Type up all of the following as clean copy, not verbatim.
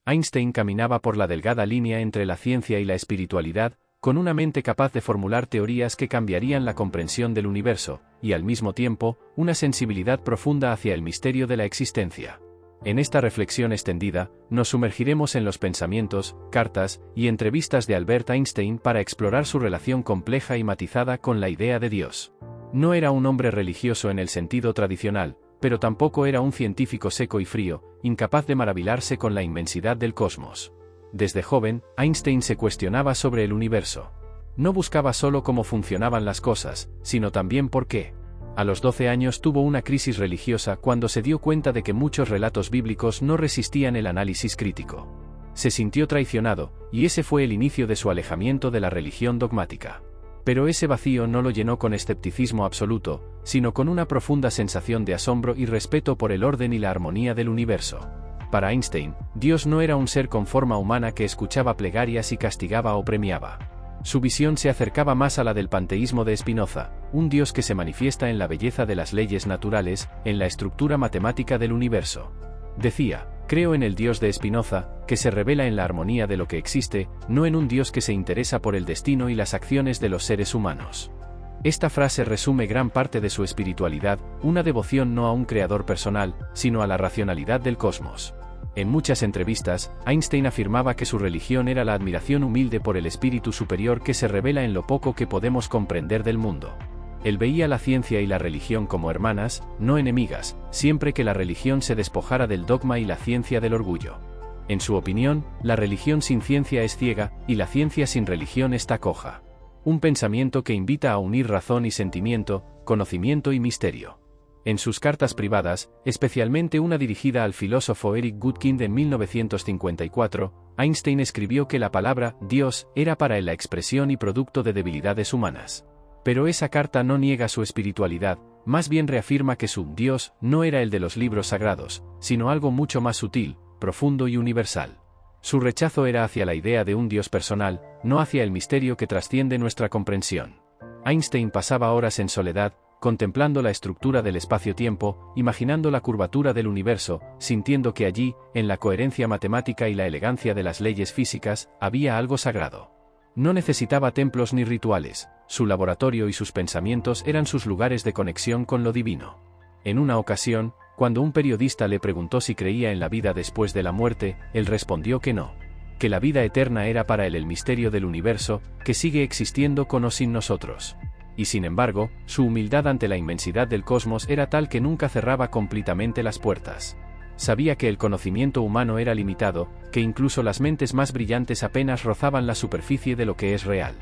Einstein caminaba por la delgada línea entre la ciencia y la espiritualidad, con una mente capaz de formular teorías que cambiarían la comprensión del universo, y al mismo tiempo, una sensibilidad profunda hacia el misterio de la existencia. En esta reflexión extendida, nos sumergiremos en los pensamientos, cartas y entrevistas de Albert Einstein para explorar su relación compleja y matizada con la idea de Dios. No era un hombre religioso en el sentido tradicional, pero tampoco era un científico seco y frío, incapaz de maravillarse con la inmensidad del cosmos. Desde joven, Einstein se cuestionaba sobre el universo. No buscaba solo cómo funcionaban las cosas, sino también por qué. A los 12 años tuvo una crisis religiosa cuando se dio cuenta de que muchos relatos bíblicos no resistían el análisis crítico. Se sintió traicionado, y ese fue el inicio de su alejamiento de la religión dogmática. Pero ese vacío no lo llenó con escepticismo absoluto, sino con una profunda sensación de asombro y respeto por el orden y la armonía del universo. Para Einstein, Dios no era un ser con forma humana que escuchaba plegarias y castigaba o premiaba. Su visión se acercaba más a la del panteísmo de Spinoza, un Dios que se manifiesta en la belleza de las leyes naturales, en la estructura matemática del universo. Decía: creo en el Dios de Spinoza, que se revela en la armonía de lo que existe, no en un Dios que se interesa por el destino y las acciones de los seres humanos. Esta frase resume gran parte de su espiritualidad, una devoción no a un creador personal, sino a la racionalidad del cosmos. En muchas entrevistas, Einstein afirmaba que su religión era la admiración humilde por el espíritu superior que se revela en lo poco que podemos comprender del mundo. Él veía la ciencia y la religión como hermanas, no enemigas, siempre que la religión se despojara del dogma y la ciencia del orgullo. En su opinión, la religión sin ciencia es ciega, y la ciencia sin religión está coja. Un pensamiento que invita a unir razón y sentimiento, conocimiento y misterio. En sus cartas privadas, especialmente una dirigida al filósofo Eric Goodkind en 1954, Einstein escribió que la palabra Dios era para él la expresión y producto de debilidades humanas. Pero esa carta no niega su espiritualidad, más bien reafirma que su Dios no era el de los libros sagrados, sino algo mucho más sutil, profundo y universal. Su rechazo era hacia la idea de un Dios personal, no hacia el misterio que trasciende nuestra comprensión. Einstein pasaba horas en soledad, contemplando la estructura del espacio-tiempo, imaginando la curvatura del universo, sintiendo que allí, en la coherencia matemática y la elegancia de las leyes físicas, había algo sagrado. No necesitaba templos ni rituales, su laboratorio y sus pensamientos eran sus lugares de conexión con lo divino. En una ocasión, cuando un periodista le preguntó si creía en la vida después de la muerte, él respondió que no. Que la vida eterna era para él el misterio del universo, que sigue existiendo con o sin nosotros. Y sin embargo, su humildad ante la inmensidad del cosmos era tal que nunca cerraba completamente las puertas. Sabía que el conocimiento humano era limitado, que incluso las mentes más brillantes apenas rozaban la superficie de lo que es real.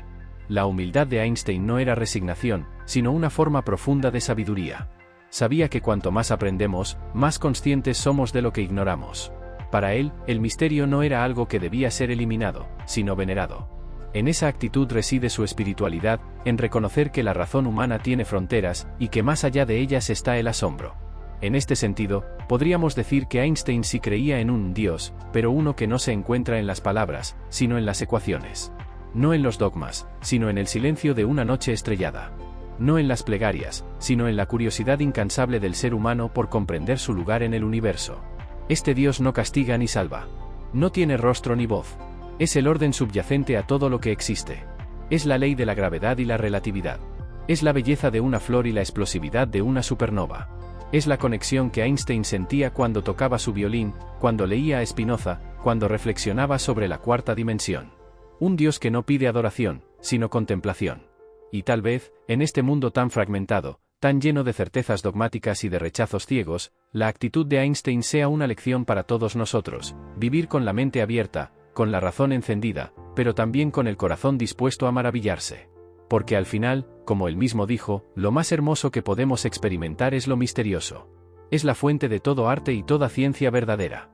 La humildad de Einstein no era resignación, sino una forma profunda de sabiduría. Sabía que cuanto más aprendemos, más conscientes somos de lo que ignoramos. Para él, el misterio no era algo que debía ser eliminado, sino venerado. En esa actitud reside su espiritualidad, en reconocer que la razón humana tiene fronteras, y que más allá de ellas está el asombro. En este sentido, podríamos decir que Einstein sí creía en un Dios, pero uno que no se encuentra en las palabras, sino en las ecuaciones. No en los dogmas, sino en el silencio de una noche estrellada. No en las plegarias, sino en la curiosidad incansable del ser humano por comprender su lugar en el universo. Este Dios no castiga ni salva. No tiene rostro ni voz. Es el orden subyacente a todo lo que existe. Es la ley de la gravedad y la relatividad. Es la belleza de una flor y la explosividad de una supernova. Es la conexión que Einstein sentía cuando tocaba su violín, cuando leía a Spinoza, cuando reflexionaba sobre la cuarta dimensión. Un Dios que no pide adoración, sino contemplación. Y tal vez, en este mundo tan fragmentado, tan lleno de certezas dogmáticas y de rechazos ciegos, la actitud de Einstein sea una lección para todos nosotros: vivir con la mente abierta, con la razón encendida, pero también con el corazón dispuesto a maravillarse. Porque al final, como él mismo dijo, lo más hermoso que podemos experimentar es lo misterioso. Es la fuente de todo arte y toda ciencia verdadera.